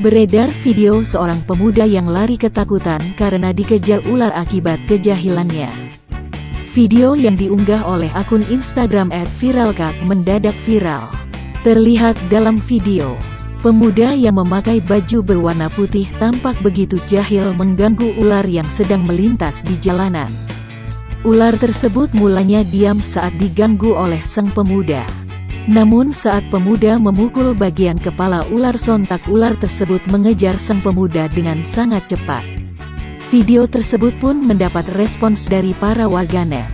Beredar video seorang pemuda yang lari ketakutan karena dikejar ular akibat kejahilannya. Video yang diunggah oleh akun Instagram @viralkak mendadak viral. Terlihat dalam video, pemuda yang memakai baju berwarna putih tampak begitu jahil mengganggu ular yang sedang melintas di jalanan. Ular tersebut mulanya diam saat diganggu oleh sang pemuda. Namun saat pemuda memukul bagian kepala ular, sontak ular tersebut mengejar sang pemuda dengan sangat cepat. Video tersebut pun mendapat respons dari para warganet.